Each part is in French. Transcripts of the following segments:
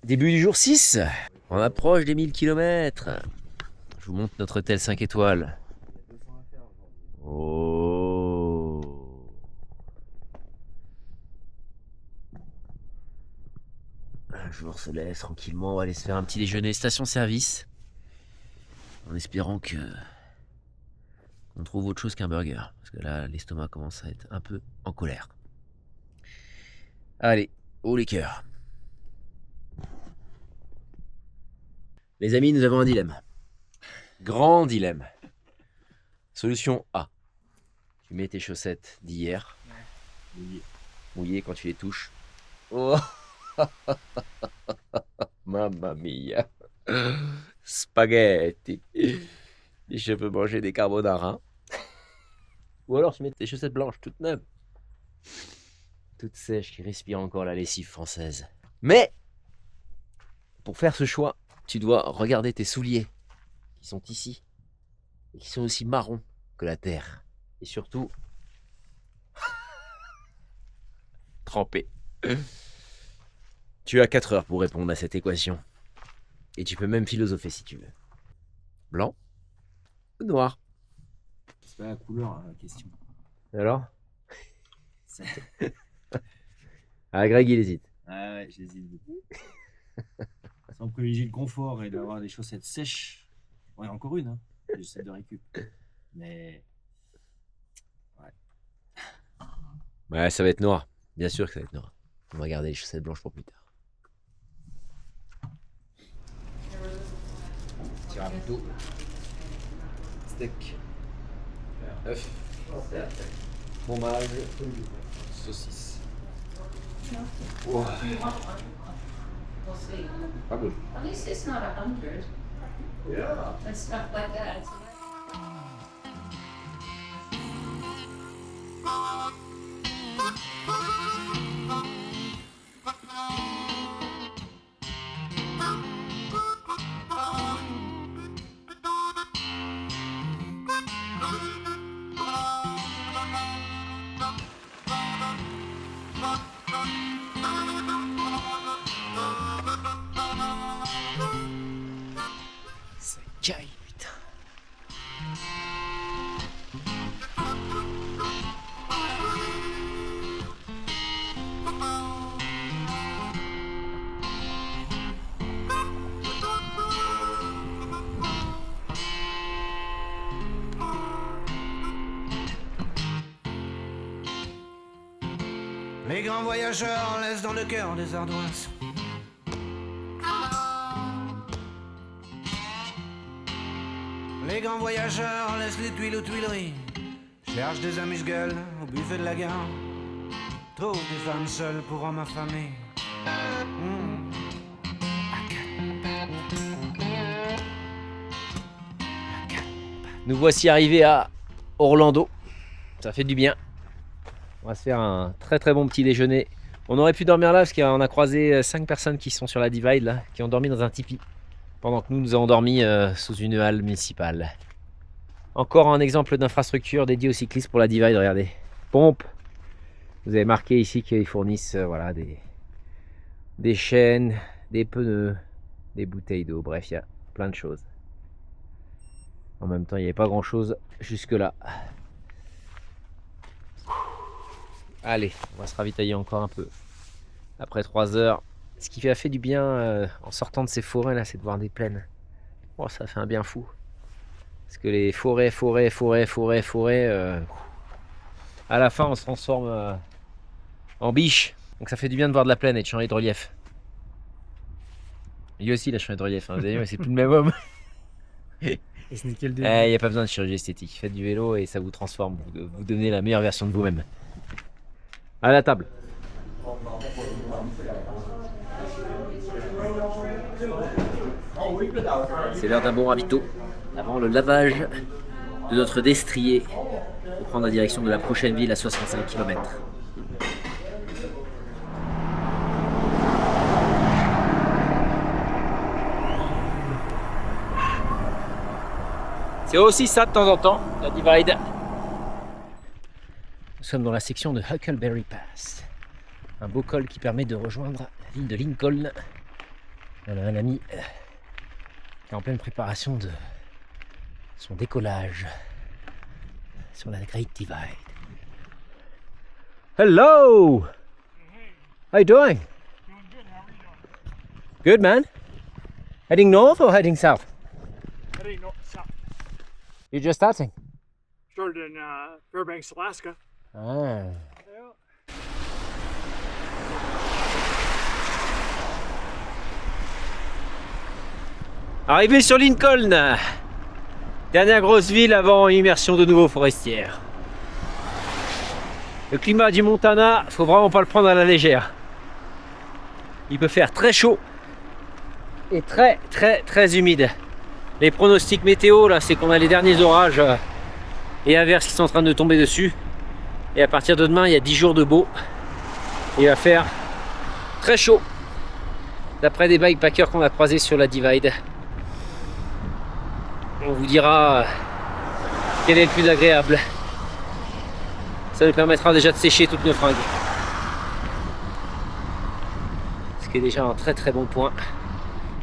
Début du jour 6. On approche des 1000 km. Je vous montre notre hôtel 5 étoiles. Oh. Un jour se lève tranquillement. On va aller se faire un petit déjeuner station-service. En espérant qu'on trouve autre chose qu'un burger. Parce que là, l'estomac commence à être un peu en colère. Allez, haut les cœurs. Les amis, nous avons un dilemme. Grand dilemme. Solution A. Tu mets tes chaussettes d'hier. Mouillées quand tu les touches. Oh. Mamma mia. Spaghetti. Et je peux manger des carbonara. Ou alors tu mets tes chaussettes blanches toutes neuves. Toutes sèches qui respirent encore la lessive française. Mais pour faire ce choix, tu dois regarder tes souliers qui sont ici et qui sont aussi marrons que la terre. Et surtout, trempés. Tu as 4 heures pour répondre à cette équation. Et tu peux même philosopher si tu veux. Blanc ou noir? C'est pas la couleur, la question. Alors? Ah, Greg, il hésite. Ah ouais, j'hésite beaucoup. Si on privilégie le confort et d'avoir des chaussettes sèches, ouais, encore une, hein, des chaussettes de récup. Mais Ouais, ça va être noir. Bien sûr que ça va être noir. On va garder les chaussettes blanches pour plus tard. Tiramisu. Steak. Œuf. Fromage. Saucisse. Wow. Pas bon. At least it's not 100. Yeah. And stuff like that. Ça caille, putain. Les grands voyageurs laissent dans le cœur des ardoises. Les grands voyageurs laissent les tuiles aux Tuileries. Cherchent des amuse-gueules au buffet de la gare. Trouvent des femmes seules pour hommes affamés. Nous voici arrivés à Orlando. Ça fait du bien. On va se faire un très très bon petit déjeuner. On aurait pu dormir là parce qu'on a croisé 5 personnes qui sont sur la Divide là, qui ont dormi dans un tipi. Pendant que nous avons dormi sous une halle municipale. Encore un exemple d'infrastructure dédiée aux cyclistes pour la Divide, regardez. Pompe. Vous avez marqué ici qu'ils fournissent voilà, des chaînes, des pneus, des bouteilles d'eau, bref, il y a plein de choses. En même temps, il n'y avait pas grand chose jusque là. Allez, on va se ravitailler encore un peu. Après 3 heures. Ce qui a fait du bien en sortant de ces forêts là, c'est de voir des plaines. Oh, ça fait un bien fou. Parce que les forêts, à la fin on se transforme en biche. Donc ça fait du bien de voir de la plaine et de changer de relief. Lui aussi il a changé de relief, hein. Vous avez vu, c'est plus le même homme. et ce n'est quel Il n'y a pas besoin de chirurgie esthétique. Faites du vélo et ça vous transforme. Vous devenez la meilleure version de vous-même. À la table. C'est l'heure d'un bon ravito avant le lavage de notre destrier pour prendre la direction de la prochaine ville à 65 km. C'est aussi ça de temps en temps, la Divide. Nous sommes dans la section de Huckleberry Pass, un beau col qui permet de rejoindre la ville de Lincoln On a un ami qui est en pleine préparation de son décollage sur la Great Divide. Hello! How you doing? Doing good. How are you doing? Good, man. Heading north or heading south? Heading north south. You're just starting. Started in Fairbanks, Alaska. Ah. Arrivé sur Lincoln, dernière grosse ville avant immersion de nouveau forestière. Le climat du Montana, faut vraiment pas le prendre à la légère. Il peut faire très chaud et très humide. Les pronostics météo là, c'est qu'on a les derniers orages et averses qui sont en train de tomber dessus. Et à partir de demain, il y a 10 jours de beau. Et il va faire très chaud. D'après des bikepackers qu'on a croisés sur la Divide. On vous dira quel est le plus agréable. Ça nous permettra déjà de sécher toutes nos fringues. Ce qui est déjà un très bon point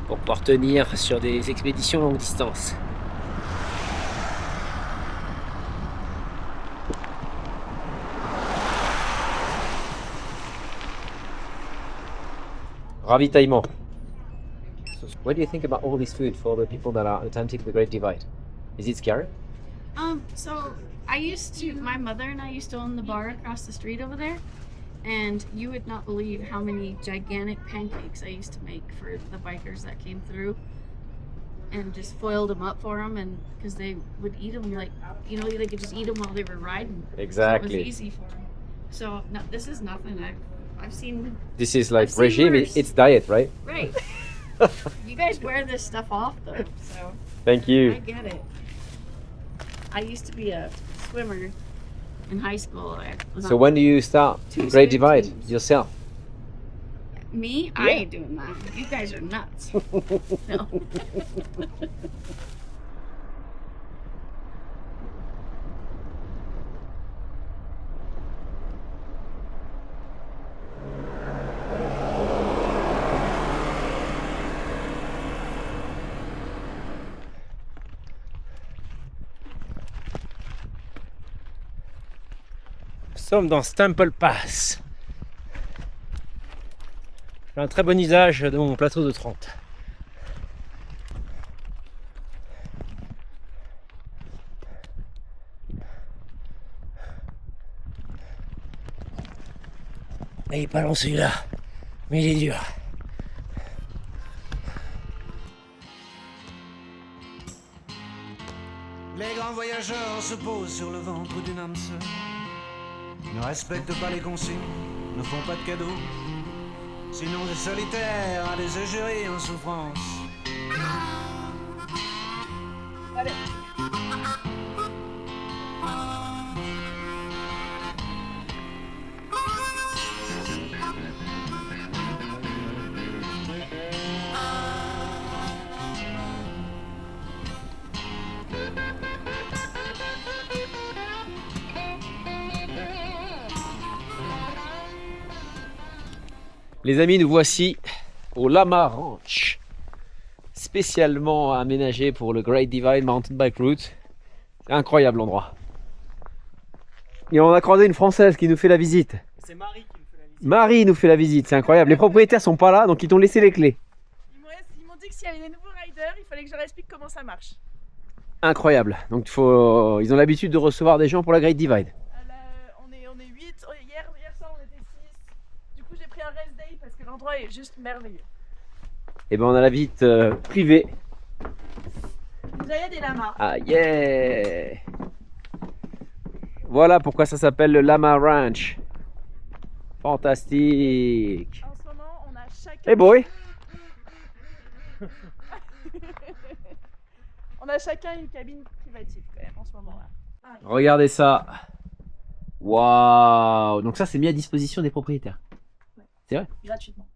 pour pouvoir tenir sur des expéditions longue distance. Ravitaillement. So, what do you think about all this food for the people that are attempting the Great Divide? Is it scary? So my mother and I used to own the bar across the street over there, and you would not believe how many gigantic pancakes I used to make for the bikers that came through, and just foiled them up for them, and because they would eat them like, you know, they could just eat them while they were riding. Exactly. So it was easy for them. So no, this is nothing I've seen. This is like I've seen regime, worse. it's diet, right? Right. You guys wear this stuff off though, so Thank I you. get it. I used to be a swimmer in high school. I was So on when do you start Two the Great swim Divide teams. yourself? me? I ain't doing that. You guys are nuts. No. Nous sommes dans Stample Pass. J'ai un très bon usage de mon plateau de 30. Il est pas long celui-là, mais il est dur. Les grands voyageurs se posent sur le ventre d'une âme sœur. Ne respectent pas les consignes, ne font pas de cadeaux. Sinon des solitaires à des égéries en souffrance. Les amis, nous voici au Lama Ranch, spécialement aménagé pour le Great Divide Mountain Bike Route. C'est un incroyable endroit. Et on a croisé une Française qui nous fait la visite. C'est Marie qui me fait la visite. Marie nous fait la visite, c'est incroyable. Les propriétaires sont pas là, donc ils t'ont laissé les clés. Ils m'ont dit que s'il y avait des nouveaux riders, il fallait que je leur explique comment ça marche. Incroyable. Donc ils ont l'habitude de recevoir des gens pour la Great Divide. On est 8. Hier soir, on était 6. Du coup, j'ai pris un rest day parce que l'endroit est juste merveilleux. Et ben on a la visite privée. Jaya des lamas. Ah yeah. Voilà pourquoi ça s'appelle le Lama Ranch. Fantastique. En ce moment, on a chacun. Hey boy. On a chacun une cabine privative quand même en ce moment-là. Regardez ça. Waouh. Donc ça c'est mis à disposition des propriétaires. C'est vrai? Gratuitement.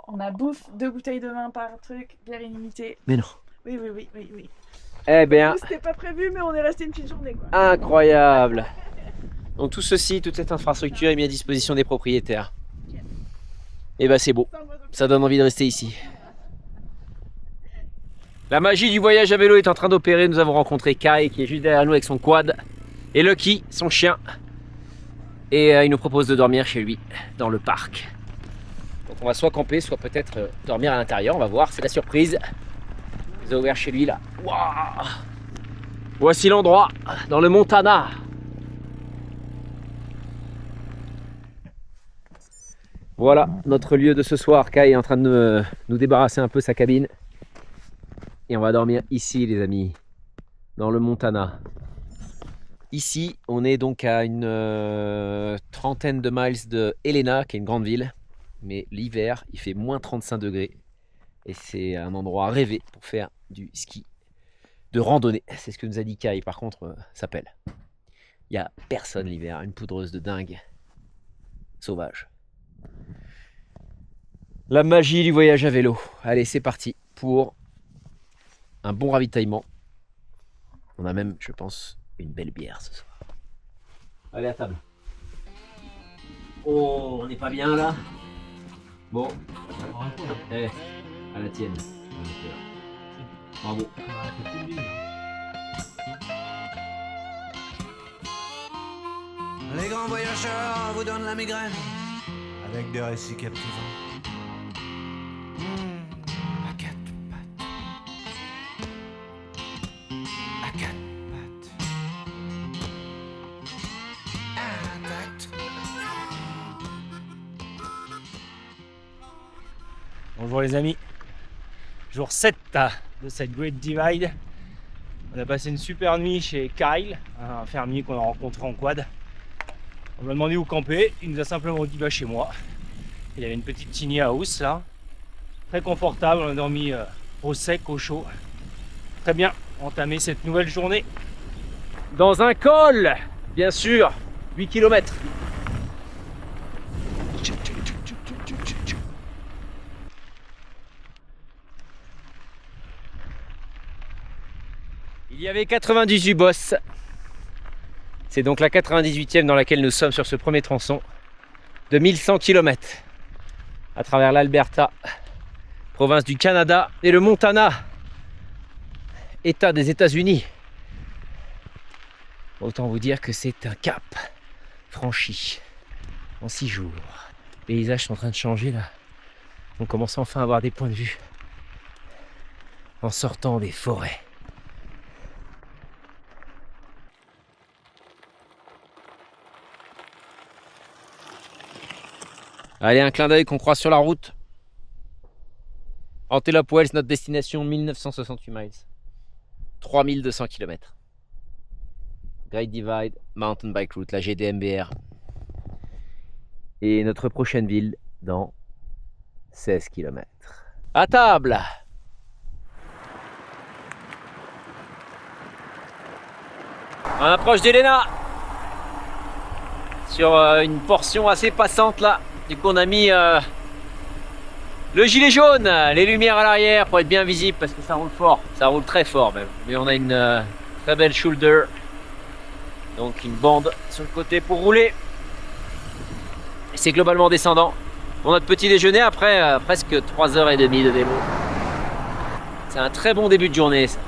On a bouffe, 2 bouteilles de vin par truc, bière illimitée. Mais non. Oui. Eh bien, C'était pas prévu, mais on est resté une petite journée quoi. incroyable. Donc tout ceci, toute cette infrastructure est mise à disposition des propriétaires. Et ben c'est beau. Ça donne envie de rester ici. La magie du voyage à vélo est en train d'opérer. Nous avons rencontré Kai qui est juste derrière nous avec son quad. Et Lucky, son chien. Et il nous propose de dormir chez lui, dans le parc. Donc on va soit camper, soit peut-être dormir à l'intérieur. On va voir, c'est la surprise. Il a ouvert chez lui là. Waouh! Voici l'endroit, dans le Montana. Voilà notre lieu de ce soir. Kai est en train de nous débarrasser un peu sa cabine. Et on va dormir ici les amis, dans le Montana. Ici, on est donc à une trentaine de miles de Helena, qui est une grande ville. Mais l'hiver, il fait moins 35 degrés. Et c'est un endroit rêvé pour faire du ski de randonnée. C'est ce que nous a dit Kai. Par contre, ça pèle. Il n'y a personne l'hiver. Une poudreuse de dingue. Sauvage. La magie du voyage à vélo. Allez, c'est parti pour un bon ravitaillement. On a même, je pense, une belle bière ce soir. Allez à table. Oh, on n'est pas bien là. Bon. Eh, à la tienne. Bravo. Les grands voyageurs vous donnent la migraine avec des récits captivants. À quatre pattes. À quatre pattes. Intact. Bonjour les amis, jour 7 de cette Great Divide. On a passé une super nuit chez Kyle, un fermier qu'on a rencontré en quad. On lui a demandé où camper, il nous a simplement dit bah chez moi. Il y avait une petite tiny house là, très confortable, on a dormi au sec, au chaud. Très bien, entamer cette nouvelle journée. Dans un col, bien sûr, 8 km. Il y avait 98 bosses. C'est donc la 98e dans laquelle nous sommes sur ce premier tronçon de 1100 km à travers l'Alberta, province du Canada, et le Montana, État des États-Unis. Autant vous dire que c'est un cap franchi en 6 jours. Les paysages sont en train de changer là. On commence enfin à avoir des points de vue en sortant des forêts. Allez, un clin d'œil qu'on croise sur la route. Antelope Wells, notre destination, 1968 miles. 3200 km. Great Divide, Mountain Bike Route, la GDMBR. Et notre prochaine ville dans 16 km. À table! On approche d'Helena. Sur une portion assez passante là. Du coup on a mis le gilet jaune, les lumières à l'arrière pour être bien visible parce que ça roule fort, ça roule très fort même. Mais on a une très belle shoulder, donc une bande sur le côté pour rouler. C'est globalement descendant. Pour notre petit déjeuner après presque 3h30 de vélo. C'est un très bon début de journée ça.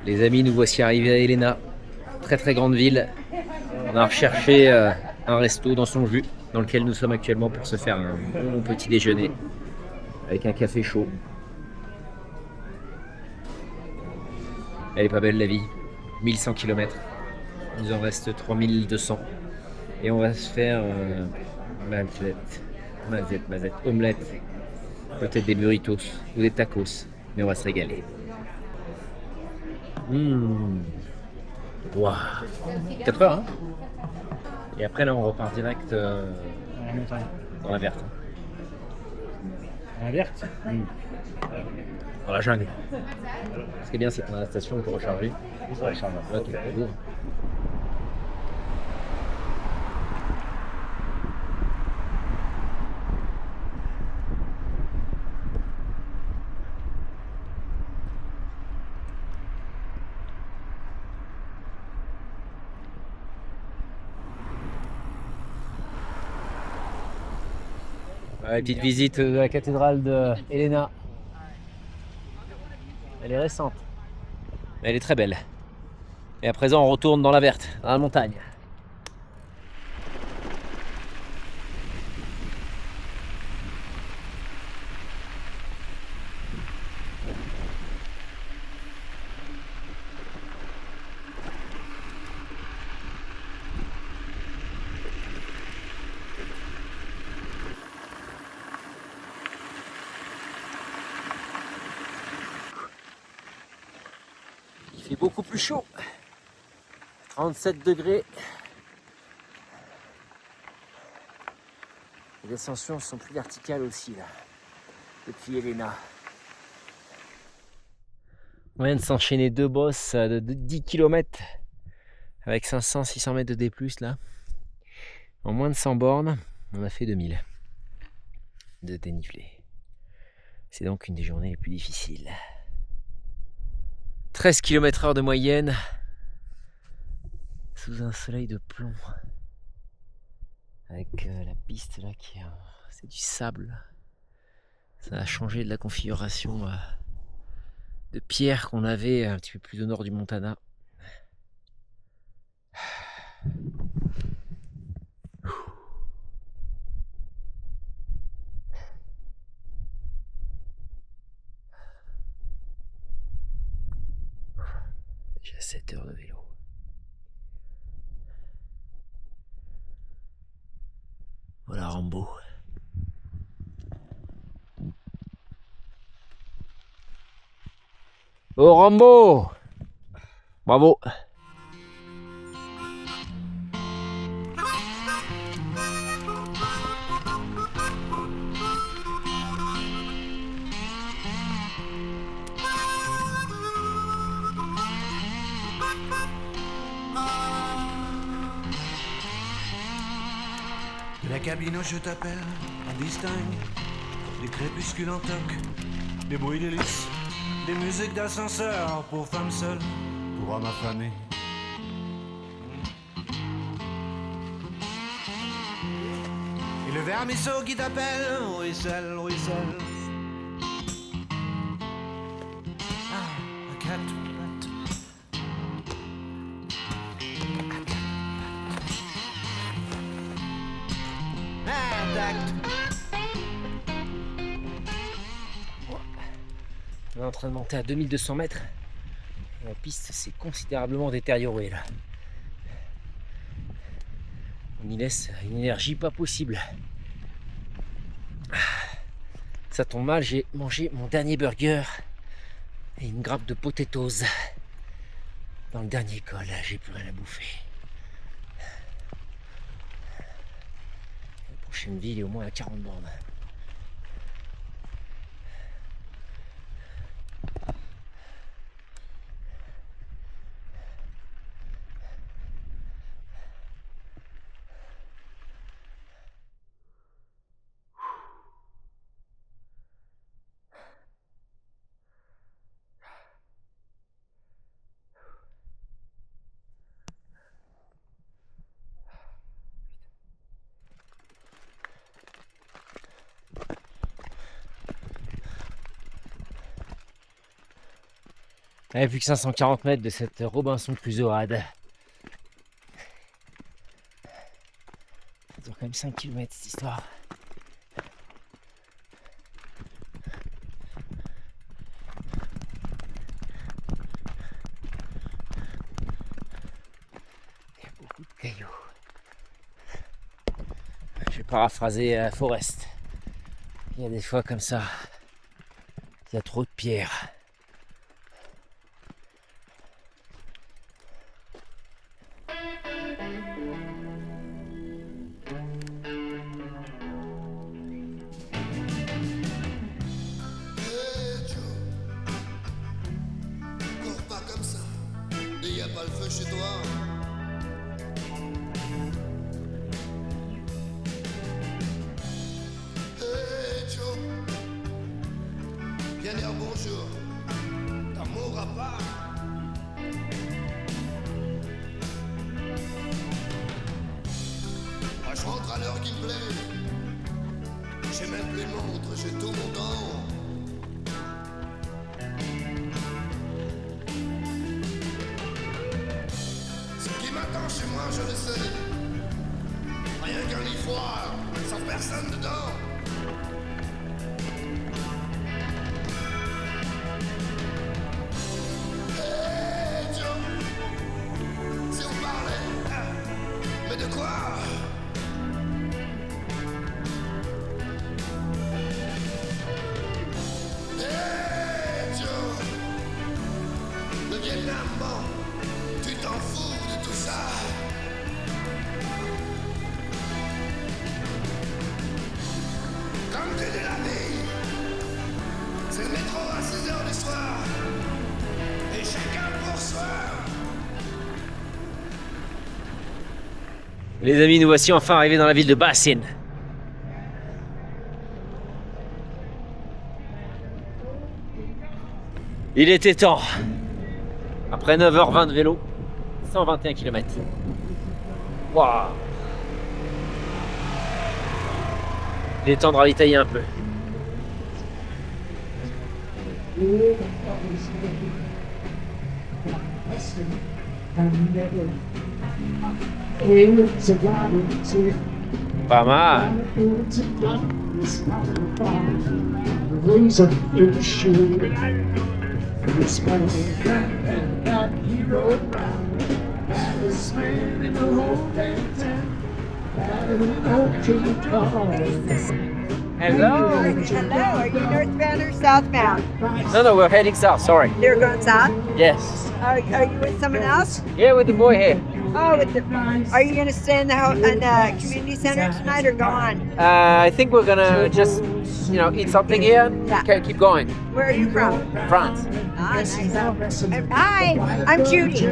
Les amis, nous voici arrivés à Helena. Très grande ville. On a recherché un resto dans son jus dans lequel nous sommes actuellement pour se faire un bon petit déjeuner avec un café chaud. Elle est pas belle la vie. 1100 km. Il nous en reste 3200. Et on va se faire mazette, omelette, peut-être des burritos ou des tacos. Mais on va se régaler. Wow. 4 heures hein. Et après là on repart direct dans la verte. La verte. Dans la jungle. Ce qui est bien c'est qu'on a la station pour recharger. Ok, bon. Ouais, petite visite de la cathédrale de Helena. Elle est récente. Mais elle est très belle. Et à présent, on retourne dans la verte, dans la montagne. Il fait beaucoup plus chaud. 37 degrés. Les ascensions sont plus verticales aussi là, depuis Helena. On vient de s'enchaîner 2 bosses de 10 km avec 500-600 mètres de D+, là. En moins de 100 bornes, on a fait 2000 de dénivelé. C'est donc une des journées les plus difficiles. 13 km/h de moyenne sous un soleil de plomb. Avec la piste là qui est... c'est du sable. Ça a changé de la configuration de pierre qu'on avait un petit peu plus au nord du Montana. Déjà 7 heures de vélo. Voilà Rambo. Oh Rambo! Bravo! De la cabine où je t'appelle, on distingue des crépuscules en toc, des bruits d'hélice, des musiques d'ascenseur pour femmes seules, pour hommes affamés. Et le vermisseau qui t'appelle, ruisselle, ruisselle. Ah, à quatre pattes. Ah, tact. On est en train de monter à 2200 mètres. La piste s'est considérablement détériorée là. On y laisse une énergie pas possible. Ça tombe mal, j'ai mangé mon dernier burger et une grappe de potatoes. Dans le dernier col, j'ai plus rien à bouffer. La prochaine ville est au moins à 40 bornes. Plus que 540 mètres de cette Robinson Crusoe-rade. Ça dure quand même 5 km cette histoire. Il y a beaucoup de cailloux. Je vais paraphraser Forrest. Il y a des fois comme ça, il y a trop de pierres. Pas le feu chez toi. Hey Joe, viens dire bonjour. T'en mourras pas. Moi je rentre à l'heure qu'il me plaît. J'ai même les montres, j'ai tout mon temps. Ce qui m'attend chez moi, je le sais. Rien qu'un lit froid, sans personne dedans. Hey Joe, si on parlait, mais de quoi? Hey Joe, le Vietnam, bon, tu t'en fous de tout ça. Comme tu de la vie, c'est le métro à 6h du soir, et chacun pour soi. Les amis, nous voici enfin arrivés dans la ville de Basin. Il était temps. Après 9h20 de vélo, 121 km. Waouh! Il est temps de ravitailler un peu. Pas mal. Hello. Hello, are you northbound or southbound? No, we're heading south. Sorry. You're going south? Yes. Are you with someone else? Yeah, with the boy here. Oh, are you going to stay in the community center tonight or go on? I think we're gonna just, eat something here. Yeah. Okay, keep going. Where are you from? France. Ah, nice. And hi, I'm Judy.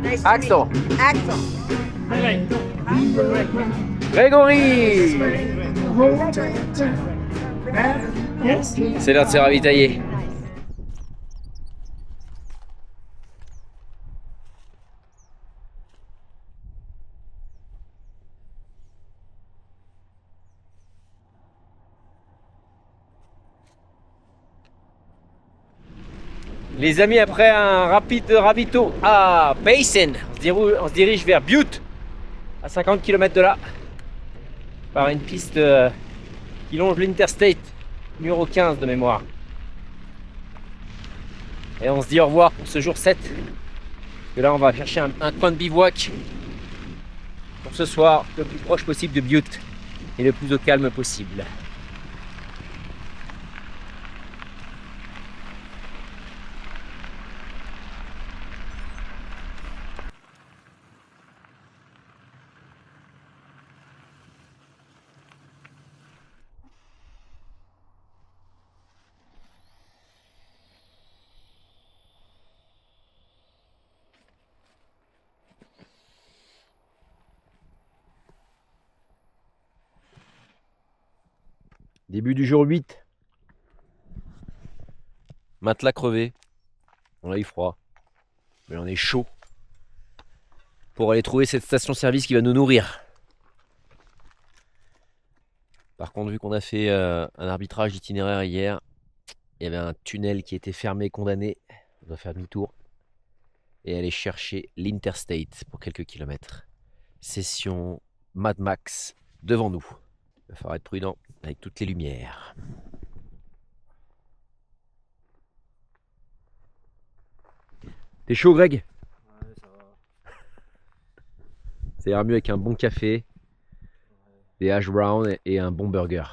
Nice Axel. to meet you. Axel. Grégory. C'est l'heure de se ravitailler. Nice. Les amis, après un rapide ravito à Basin, on se dirige vers Butte, à 50 km de là, par une piste qui longe l'Interstate numéro 15 de mémoire. Et on se dit au revoir pour ce jour 7. Parce que là, on va chercher un coin de bivouac pour ce soir, le plus proche possible de Butte et le plus au calme possible. Début du jour 8. Matelas crevé. On a eu froid. Mais on est chaud. Pour aller trouver cette station-service qui va nous nourrir. Par contre, vu qu'on a fait un arbitrage d'itinéraire hier, il y avait un tunnel qui était fermé, condamné. On doit faire demi-tour. Et aller chercher l'Interstate pour quelques kilomètres. Session Mad Max devant nous. Il va falloir être prudent avec toutes les lumières. T'es chaud, Greg? Ouais, ça va. Ça ira mieux avec un bon café, des hash browns et un bon burger.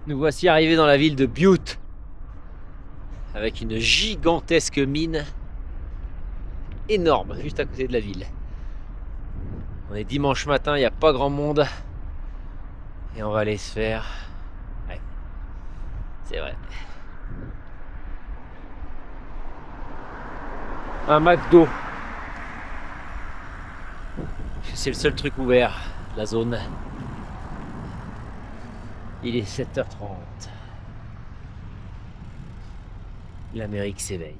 Nous voici arrivés dans la ville de Butte, avec une gigantesque mine énorme juste à côté de la ville. On est dimanche matin, il n'y a pas grand monde et on va aller se faire... Ouais, c'est vrai. Un McDo. C'est le seul truc ouvert, la zone. Il est 7h30. L'Amérique s'éveille.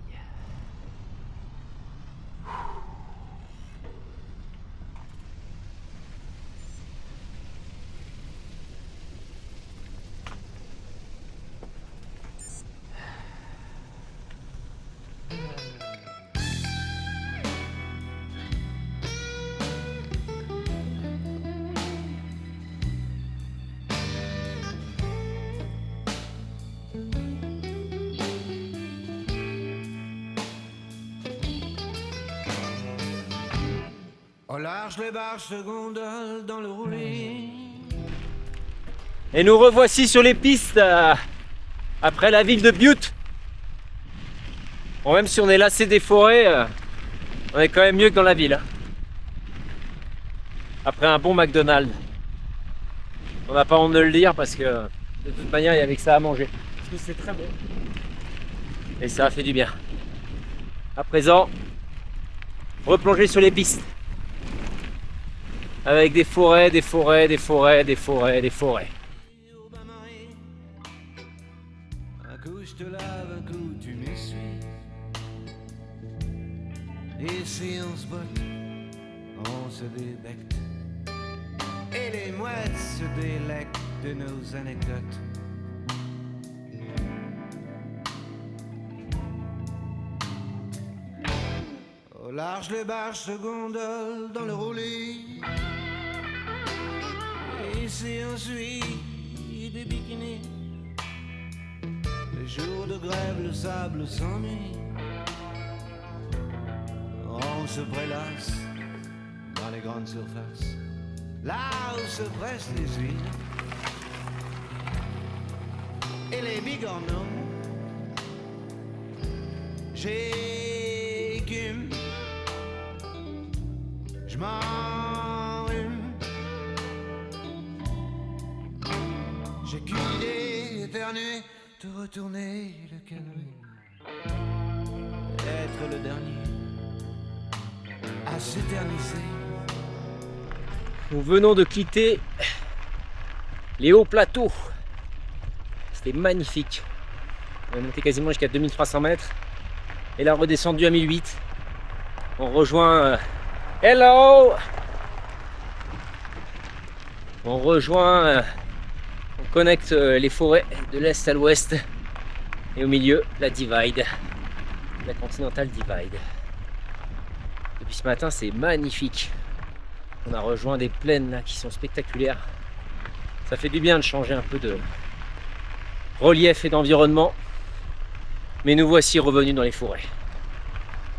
Au large, les barges se gondolent dans le roulis. Et nous revoici sur les pistes après la ville de Butte. Bon, même si on est lassé des forêts, on est quand même mieux que dans la ville. Après un bon McDonald's. On n'a pas honte de le dire parce que de toute manière il y avait que ça à manger. Parce que c'est très bon. Et ça a fait du bien. À présent, replonger sur les pistes. Avec des forêts, des forêts, des forêts, des forêts, des forêts. Au bain-marie, un coup je te lave, un coup tu m'essuies. Et si on se botte, on se débecte. Et les mouettes se délectent de nos anecdotes. Au large, les barges se gondolent dans le roulis. Et si on suit des bikinis, les jours de grève, le sable s'ennuie. On se prélasse dans les grandes surfaces, là où se pressent les huiles et les bigorneaux. J'écume, je m'enrhume, j'ai qu'une idée éternue, te retourner le canoë, être le dernier à s'éterniser. Nous venons de quitter les hauts plateaux. C'était magnifique. On est monté quasiment jusqu'à 2300 mètres. Et là redescendu à 1008. On rejoint... Hello! On rejoint... on connecte les forêts de l'est à l'ouest. Et au milieu, la Divide. La Continental Divide. Depuis ce matin, c'est magnifique. On a rejoint des plaines là qui sont spectaculaires. Ça fait du bien de changer un peu de relief et d'environnement. Mais nous voici revenus dans les forêts.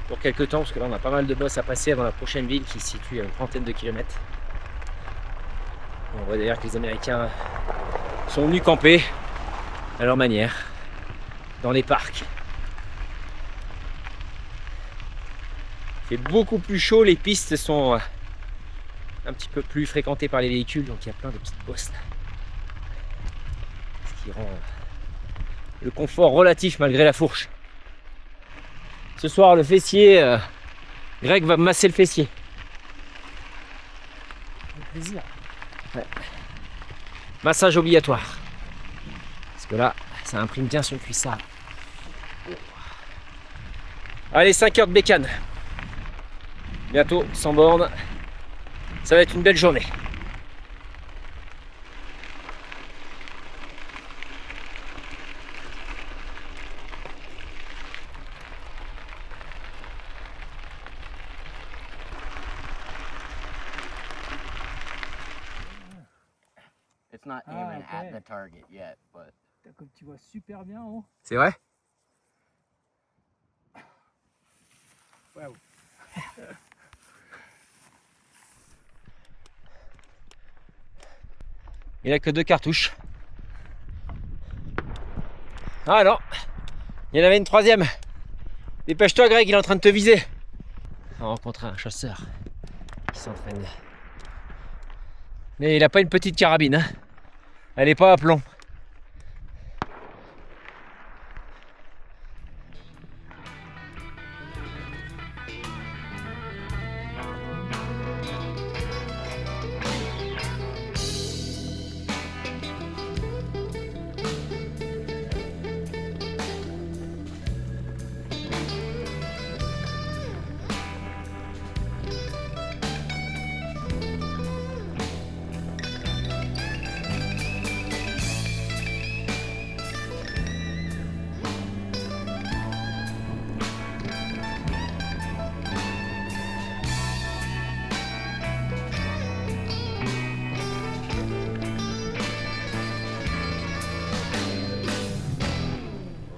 Pour quelques temps, parce que là on a pas mal de bosses à passer avant la prochaine ville qui se situe à une trentaine de kilomètres. On voit d'ailleurs que les Américains sont venus camper à leur manière dans les parcs. Il fait beaucoup plus chaud, les pistes sont un petit peu plus fréquentées par les véhicules, donc il y a plein de petites bosses là. Ce qui rend le confort relatif malgré la fourche. Ce soir, le fessier, Greg va me masser le fessier. Avec plaisir. Ouais. Massage obligatoire. Parce que là, ça imprime bien sur le cuissard. Allez, 5 heures de bécane. Bientôt, sans borne. Ça va être une belle journée. It's not Ah, even okay. at the target yet, but Comme tu vois super bien en haut. C'est vrai? Waouh. Il a que 2 cartouches. Ah non, il y en avait une troisième. Dépêche-toi Greg, il est en train de te viser. On a rencontré un chasseur qui s'entraîne. Mais il n'a pas une petite carabine, hein. Elle n'est pas à plomb.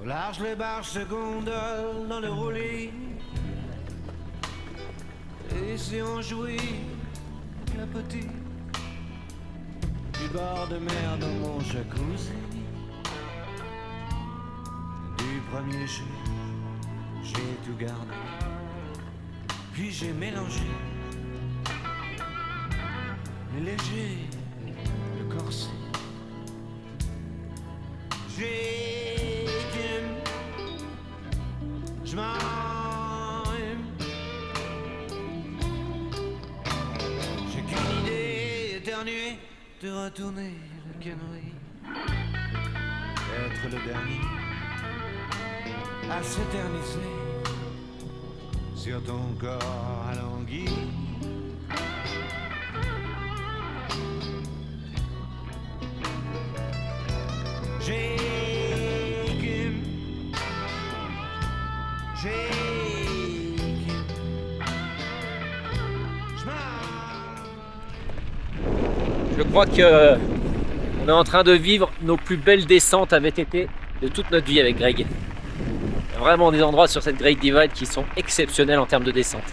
Au large, les barges se gondolent dans le roulis. Et laissions jouir, clapotis du bord de mer dans mon jacuzzi. Du premier jet, j'ai tout gardé, puis j'ai mélangé le léger, le corset. J'ai qu'une, je m'en aime. J'ai qu'une idée éternuée de retourner le canoë, être le dernier à s'éterniser sur ton corps alangui. J'ai qu'une, Je crois que on est en train de vivre nos plus belles descentes à VTT de toute notre vie avec Greg. Il y a vraiment des endroits sur cette Great Divide qui sont exceptionnels en termes de descente.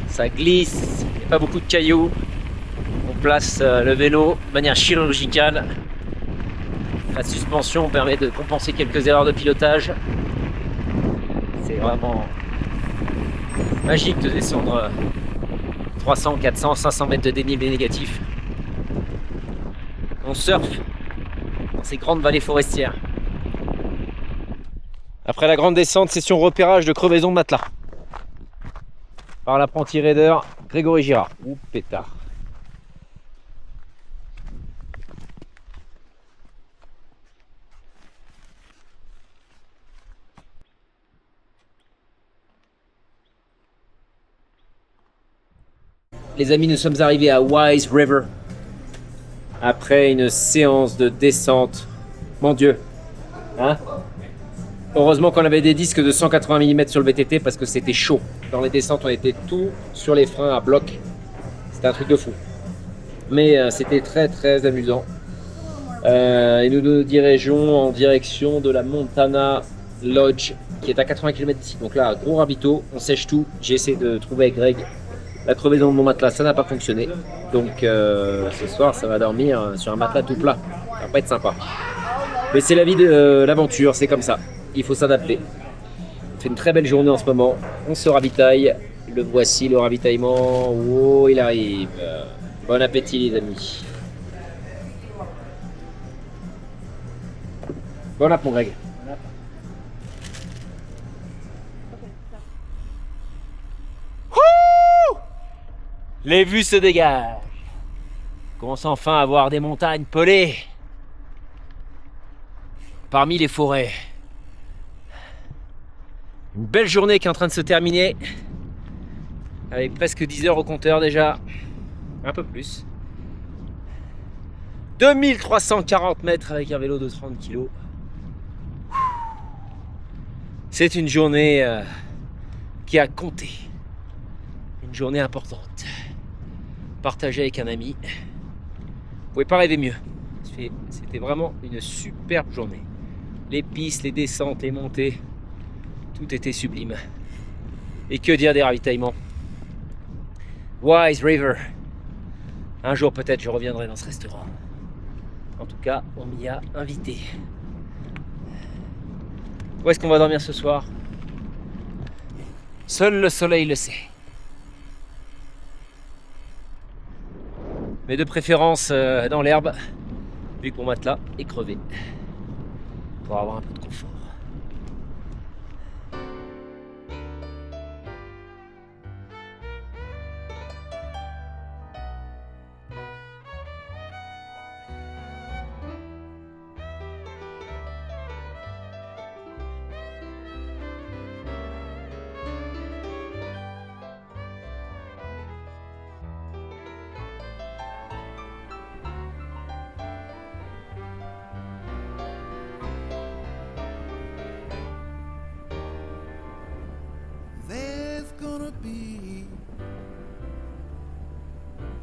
Ça glisse, il n'y a pas beaucoup de cailloux. On place le vélo de manière chirurgicale. La suspension permet de compenser quelques erreurs de pilotage. C'est vraiment magique de descendre 300, 400, 500 mètres de dénivelé négatif. On surfe dans ces grandes vallées forestières. Après la grande descente, session repérage de crevaison de matelas par l'apprenti raider Grégory Girard. Ouh pétard. Les amis, nous sommes arrivés à Wise River après une séance de descente. Mon Dieu, hein? Heureusement qu'on avait des disques de 180 mm sur le VTT parce que c'était chaud. Dans les descentes, on était tout sur les freins à bloc. C'était un truc de fou. Mais c'était très très amusant. Et nous nous dirigeons en direction de la Montana Lodge qui est à 80 km d'ici. Donc là, gros ravito, on sèche tout. J'ai essayé de trouver avec Greg la crevaison de mon matelas, ça n'a pas fonctionné. Donc ce soir, ça va dormir sur un matelas tout plat. Ça va pas être sympa. Mais c'est la vie de l'aventure, c'est comme ça. Il faut s'adapter. On fait une très belle journée en ce moment. On se ravitaille. Le voici, le ravitaillement. Oh, il arrive. Bon appétit, les amis. Bon app, mon Greg. Les vues se dégagent. On commence enfin à voir des montagnes pelées parmi les forêts. Une belle journée qui est en train de se terminer avec presque 10 heures au compteur déjà. Un peu plus. 2340 mètres avec un vélo de 30 kg. C'est une journée qui a compté. Une journée importante. Partagée avec un ami. Vous pouvez pas rêver mieux. C'était vraiment une superbe journée. Les pistes, les descentes, les montées, tout était sublime. Et que dire des ravitaillements. Wise River. Un jour peut-être je reviendrai dans ce restaurant. En tout cas, on m'y a invité. Où est-ce qu'on va dormir ce soir? Seul le soleil le sait. Mais de préférence dans l'herbe, vu que mon matelas est crevé. Pour avoir un peu de confort. There's gonna be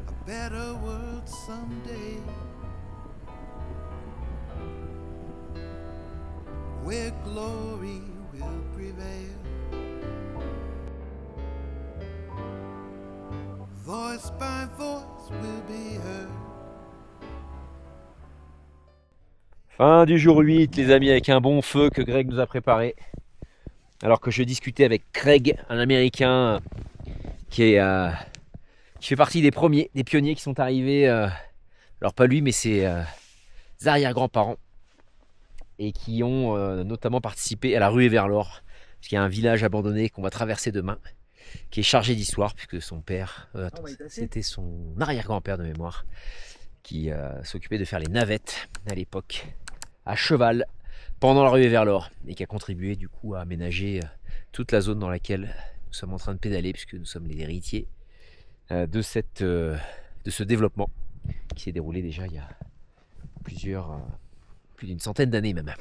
a better world someday, where glory will prevail. voice by voice will be heard. Fin du jour 8, les amis, avec un bon feu que Greg nous a préparé. Alors que je discutais avec Craig, un Américain qui fait partie des premiers, des pionniers qui sont arrivés, alors pas lui, mais ses arrière-grands-parents, et qui ont notamment participé à la ruée vers l'or, parce qu'il y a un village abandonné qu'on va traverser demain, qui est chargé d'histoire, puisque son père, c'était son arrière-grand-père de mémoire, qui s'occupait de faire les navettes à l'époque, à cheval, pendant la ruée vers l'or, et qui a contribué du coup à aménager toute la zone dans laquelle nous sommes en train de pédaler, puisque nous sommes les héritiers de ce développement qui s'est déroulé déjà il y a plus d'une centaine d'années même.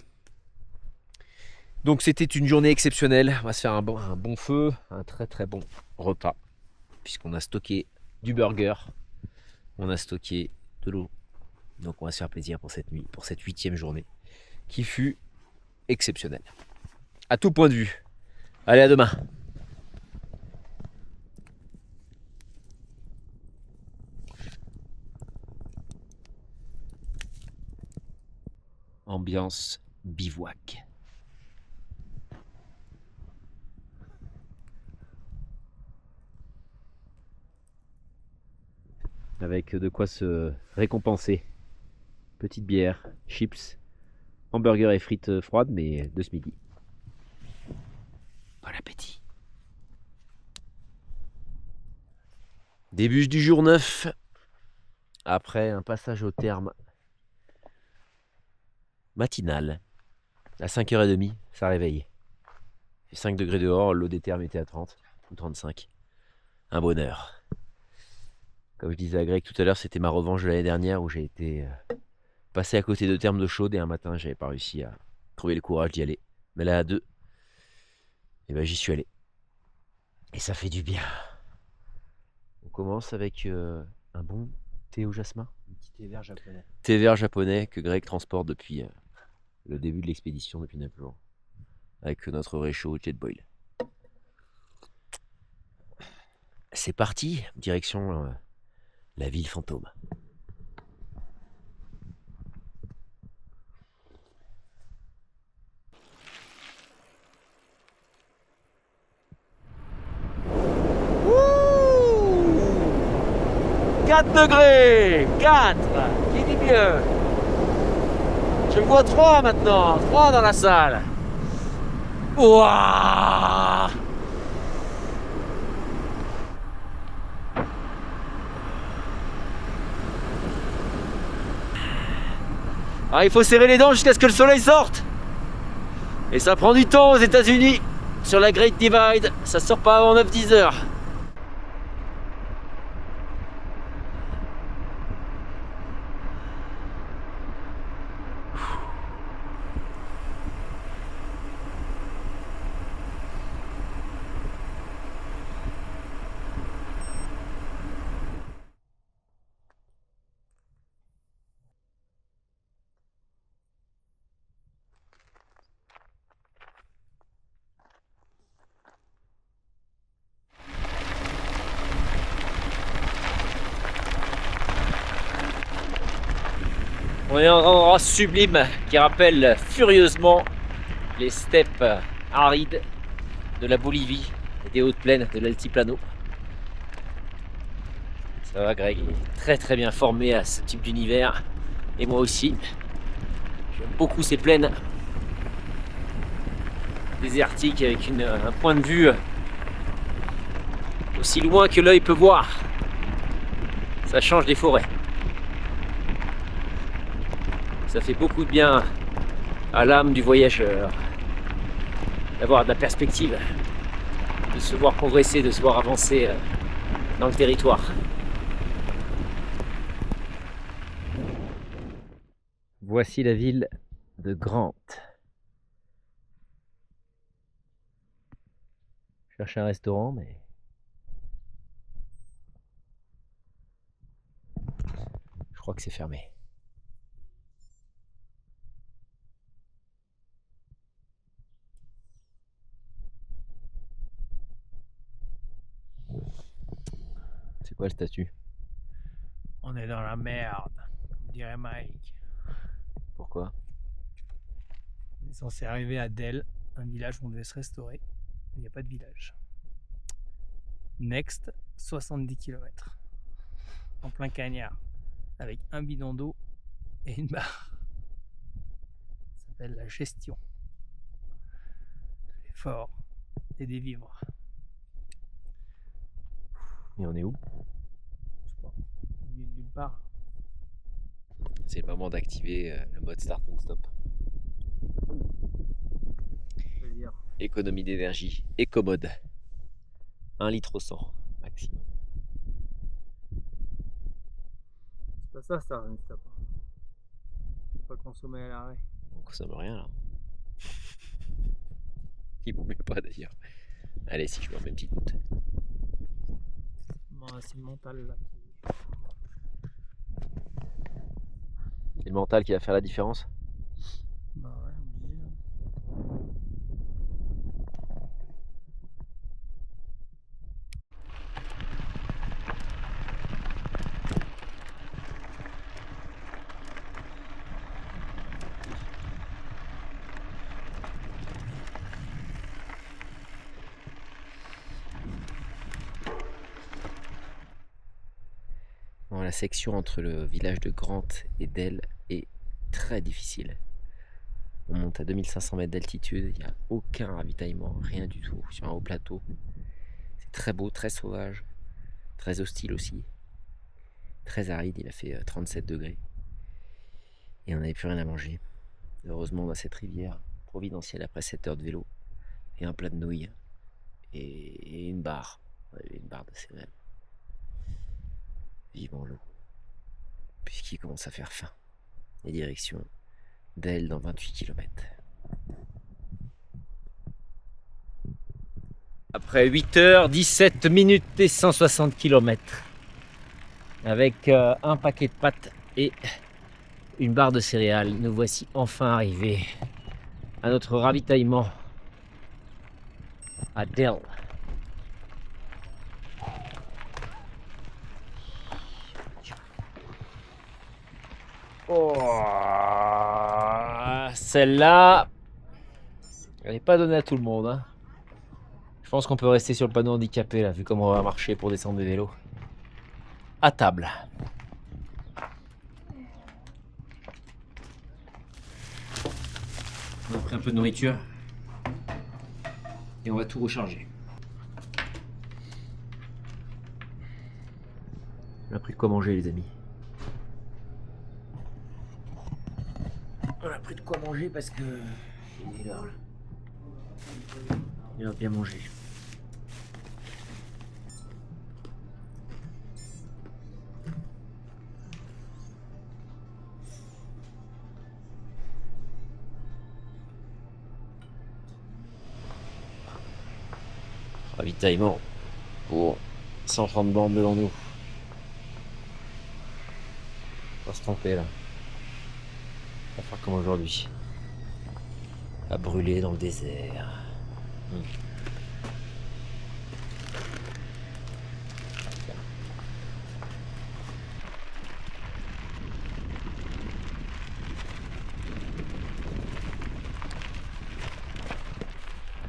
Donc c'était une journée exceptionnelle. On va se faire un bon feu, un très très bon repas, puisqu'on a stocké du burger, on a stocké de l'eau. Donc on va se faire plaisir pour cette nuit, pour cette 8e journée, qui fut exceptionnelle. À tout point de vue. Allez, à demain. Ambiance bivouac. Avec de quoi se récompenser. Petite bière, chips, hamburger et frites froides, mais de ce midi. Bon appétit. Début du jour 9. Après un passage au terme matinal. À 5h30, ça réveille. Il fait 5 degrés dehors, l'eau des thermes était à 30 ou 35. Un bonheur. Comme je disais à Greg tout à l'heure, c'était ma revanche de l'année dernière où j'ai été passé à côté de thermes d'eau chaude et un matin, j'avais pas réussi à trouver le courage d'y aller. Mais là, à 2, et ben, j'y suis allé. Et ça fait du bien. On commence avec un bon thé au jasmin. Un petit thé vert japonais. Thé vert japonais que Greg transporte depuis le début de l'expédition, depuis 9 jours. Avec notre réchaud Jetboil. C'est parti, direction la ville fantôme. Ouh, 4 degrés, 4, qui dit mieux? Je vois 3 maintenant, 3 dans la salle. Ouah! Ah, il faut serrer les dents jusqu'à ce que le soleil sorte. Et ça prend du temps aux États-Unis. Sur la Great Divide, ça sort pas avant 9-10 heures. On est dans un endroit sublime qui rappelle furieusement les steppes arides de la Bolivie et des hautes plaines de l'Altiplano. Ça va, Greg, il est très très bien formé à ce type d'univers, et moi aussi. J'aime beaucoup ces plaines désertiques avec un point de vue aussi loin que l'œil peut voir. Ça change des forêts. Ça fait beaucoup de bien à l'âme du voyageur d'avoir de la perspective, de se voir progresser, de se voir avancer dans le territoire. Voici la ville de Grant. Je cherche un restaurant, mais je crois que c'est fermé. C'est quoi le statut? On est dans la merde, comme dirait Mike. Pourquoi? On est censé arriver à Del, un village où on devait se restaurer. Il n'y a pas de village. Next, 70 km. En plein cagnard. Avec un bidon d'eau et une barre. Ça s'appelle la gestion. De l'effort et des vivres. Et on est où? Je sais pas. Au milieu de nulle part. C'est le moment d'activer le mode start and stop. Je veux dire. Économie d'énergie, éco-mode. 1 litre au 100 maximum. C'est pas ça, start and stop. Faut pas consommer à l'arrêt. On consomme rien là. Il vaut mieux pas d'ailleurs. Allez, si je mets une petite goutte. Bon, c'est le mental là. C'est le mental qui va faire la différence. Bah ouais, obligé. Bon, la section entre le village de Grant et Del est très difficile. On monte à 2500 mètres d'altitude, il n'y a aucun ravitaillement, rien du tout, sur un haut plateau. C'est très beau, très sauvage, très hostile aussi. Très aride, il a fait 37 degrés. Et on n'avait plus rien à manger. Heureusement, on a cette rivière providentielle après 7 heures de vélo. Et un plat de nouilles. Et une barre. Une barre de céréales. Vivement l'eau. Puisqu'il commence à faire faim. Et direction Del dans 28 km. Après 8h17 minutes et 160 km. Avec un paquet de pâtes et une barre de céréales, nous voici enfin arrivés à notre ravitaillement à Del. Oh, celle-là, elle n'est pas donnée à tout le monde. Hein. Je pense qu'on peut rester sur le panneau handicapé là, vu comment on va marcher pour descendre des vélos. À table. On a pris un peu de nourriture et on va tout recharger. On a pris de quoi manger, les amis. On a pris de quoi manger parce que il est l'heure là. Il va bien manger. Ravitaillement pour 130 bornes devant nous. On va se tromper là. On va faire comme aujourd'hui. À brûler dans le désert.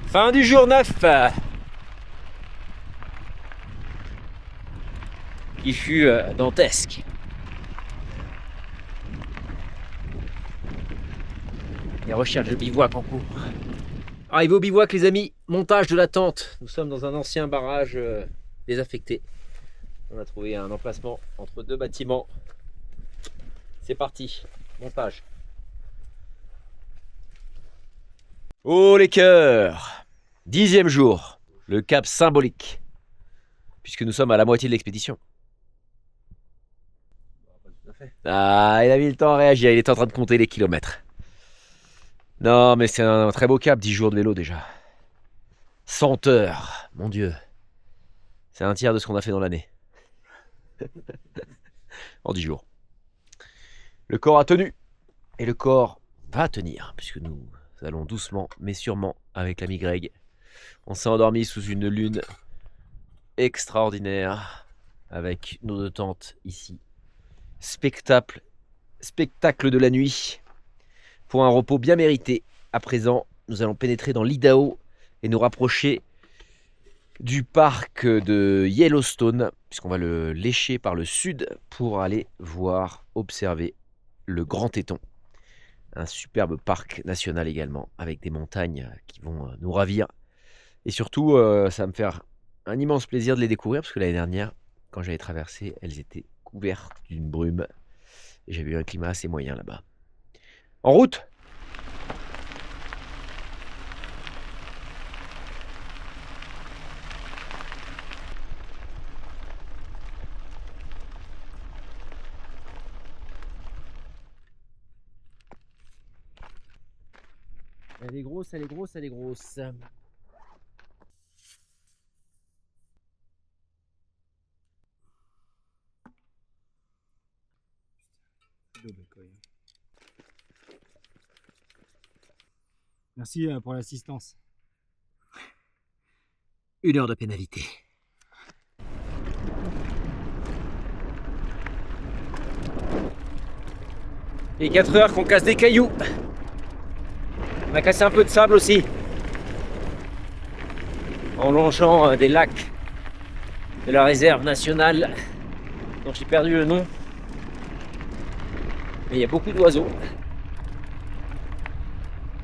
Fin du jour 9. Qui fut dantesque. Les recherches de bivouac en cours. Arrivé au bivouac, les amis, montage de la tente. Nous sommes dans un ancien barrage désaffecté. On a trouvé un emplacement entre deux bâtiments. C'est parti, montage. Oh les cœurs! 10e jour, le cap symbolique. Puisque nous sommes à la moitié de l'expédition. Ah, il a mis le temps à réagir, il est en train de compter les kilomètres. Non, mais c'est un très beau cap, 10 jours de vélo déjà. 100 heures, mon Dieu. C'est un tiers de ce qu'on a fait dans l'année. En 10 jours. Le corps a tenu. Et le corps va tenir, puisque nous allons doucement, mais sûrement, avec l'ami Greg. On s'est endormi sous une lune extraordinaire. avec nos deux tentes ici. Spectacle de la nuit pour un repos bien mérité. À présent, nous allons pénétrer dans l'Idaho et nous rapprocher du parc de Yellowstone, puisqu'on va le lécher par le sud pour aller voir, observer le Grand Teton. Un superbe parc national également, avec des montagnes qui vont nous ravir. Et surtout, ça va me faire un immense plaisir de les découvrir, parce que l'année dernière, quand j'avais traversé, elles étaient couvertes d'une brume. Et j'avais eu un climat assez moyen là-bas. En route! Elle est grosse, elle est grosse, elle est grosse. Merci pour l'assistance. 1 heure de pénalité. Et 4 heures qu'on casse des cailloux. On a cassé un peu de sable aussi. En longeant des lacs de la réserve nationale dont j'ai perdu le nom. Mais il y a beaucoup d'oiseaux.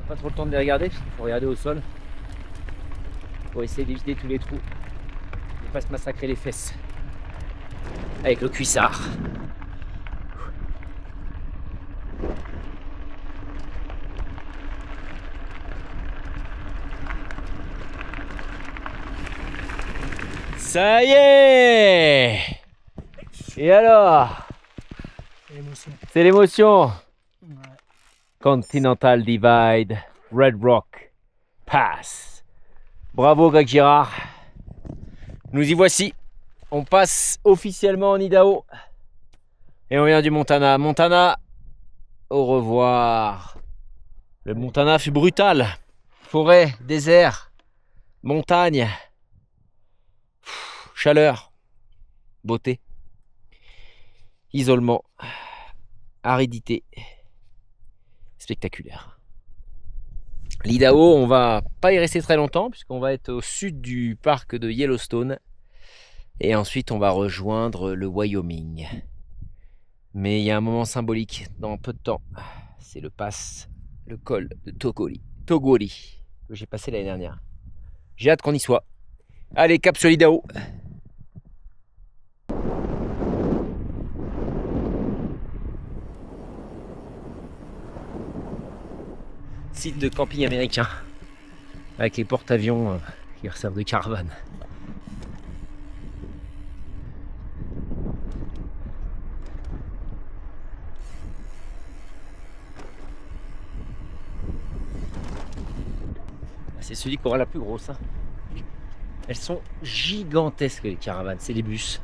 Pas trop le temps de les regarder, il faut regarder au sol pour essayer d'éviter tous les trous et pas se massacrer les fesses avec le cuissard. Ça y est! Et alors? C'est l'émotion. Continental Divide, Red Rock Pass. Bravo Greg Girard. Nous y voici. On passe officiellement en Idaho. Et on vient du Montana. Montana, au revoir. Le Montana fut brutal. Forêt, désert, montagne, chaleur, beauté, isolement, aridité. Spectaculaire. L'Idaho, on va pas y rester très longtemps puisqu'on va être au sud du parc de Yellowstone et ensuite on va rejoindre le Wyoming. Mais il y a un moment symbolique dans peu de temps. C'est le col de Togoli que j'ai passé l'année dernière. J'ai hâte qu'on y soit. Allez, cap sur l'Idaho. Site de camping américain avec les porte-avions qui servent de caravane. C'est celui qui aura la plus grosse. Hein. Elles sont gigantesques les caravanes, c'est des bus.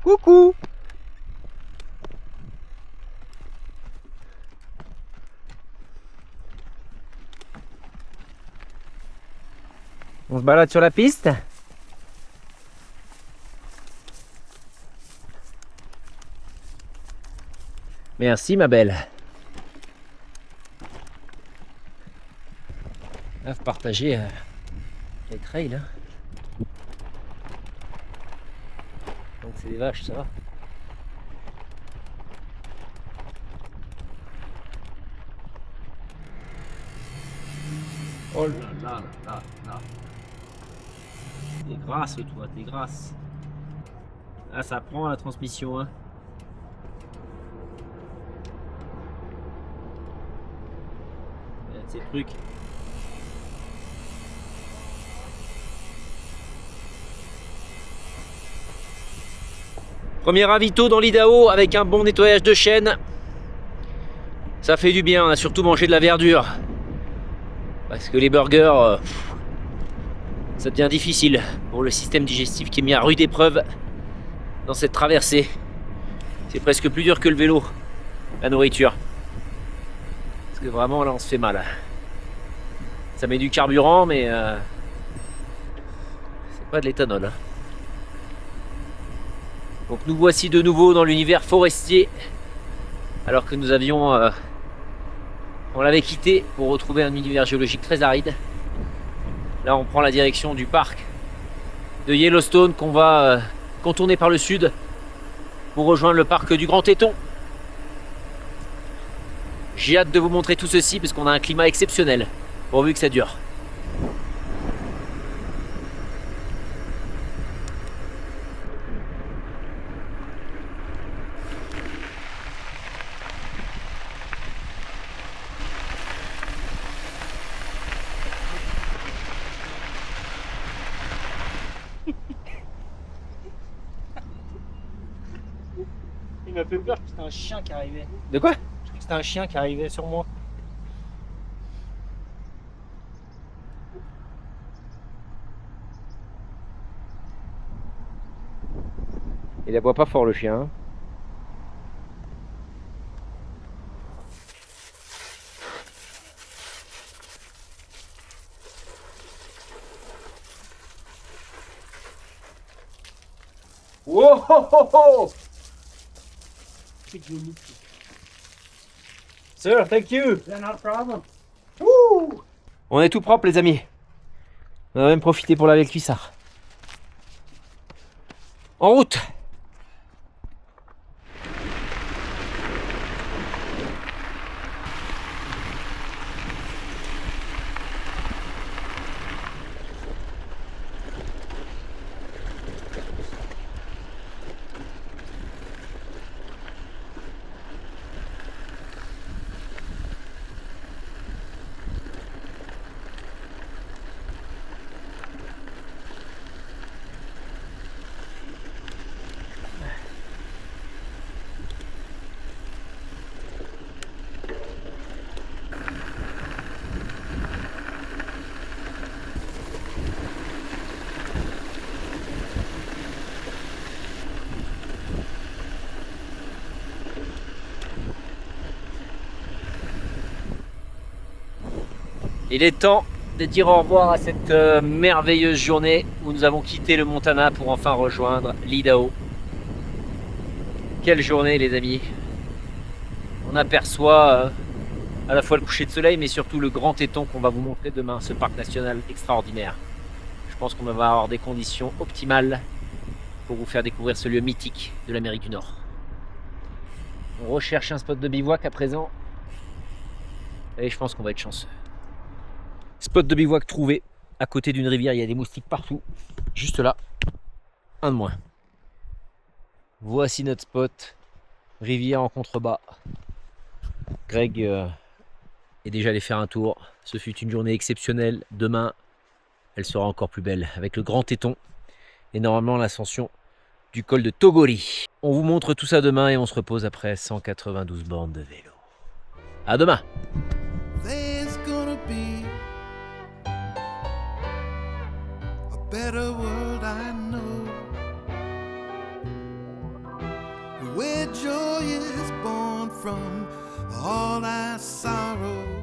Coucou! On se balade sur la piste. Merci ma belle. Là, faut partager les trails. Hein. Donc c'est des vaches, ça va. Oh là là là là. T'es grasse toi, t'es grasse. Ah ça prend la transmission hein. Ces trucs. Premier ravito dans l'Idaho avec un bon nettoyage de chaîne. Ça fait du bien, on a surtout mangé de la verdure. Parce que les burgers, ça devient difficile pour le système digestif qui est mis à rude épreuve dans cette traversée. C'est presque plus dur que le vélo, la nourriture. que vraiment là on se fait mal. Ça met du carburant mais c'est pas de l'éthanol. Hein. Donc nous voici de nouveau dans l'univers forestier alors que nous avions on l'avait quitté pour retrouver un univers géologique très aride. Là on prend la direction du parc de Yellowstone qu'on va contourner par le sud pour rejoindre le parc du Grand Teton. J'ai hâte de vous montrer tout ceci parce qu'on a un climat exceptionnel, pourvu que ça dure. Il m'a fait peur que c'était un chien qui arrivait. De quoi? Je crois que c'était un chien qui arrivait sur moi. Il aboie pas fort le chien. Hein. Wow, ho, ho, ho. Sir, thank you. not a problem. On est tout propre les amis. On a même profité pour laver le cuissard. En route. Il est temps de dire au revoir à cette merveilleuse journée où nous avons quitté le Montana pour enfin rejoindre l'Idaho. Quelle journée les amis. On aperçoit à la fois le coucher de soleil mais surtout le Grand Teton qu'on va vous montrer demain, ce parc national extraordinaire. Je pense qu'on va avoir des conditions optimales pour vous faire découvrir ce lieu mythique de l'Amérique du Nord. On recherche un spot de bivouac à présent et je pense qu'on va être chanceux. Spot de bivouac trouvé, à côté d'une rivière, il y a des moustiques partout, juste là, un de moins. Voici notre spot, rivière en contrebas. Greg est déjà allé faire un tour, ce fut une journée exceptionnelle, demain elle sera encore plus belle, avec le Grand Teton et normalement l'ascension du col de Togori. On vous montre tout ça demain et on se repose après 192 bornes de vélo. À demain! Better world I know, where joy is born from all our sorrow.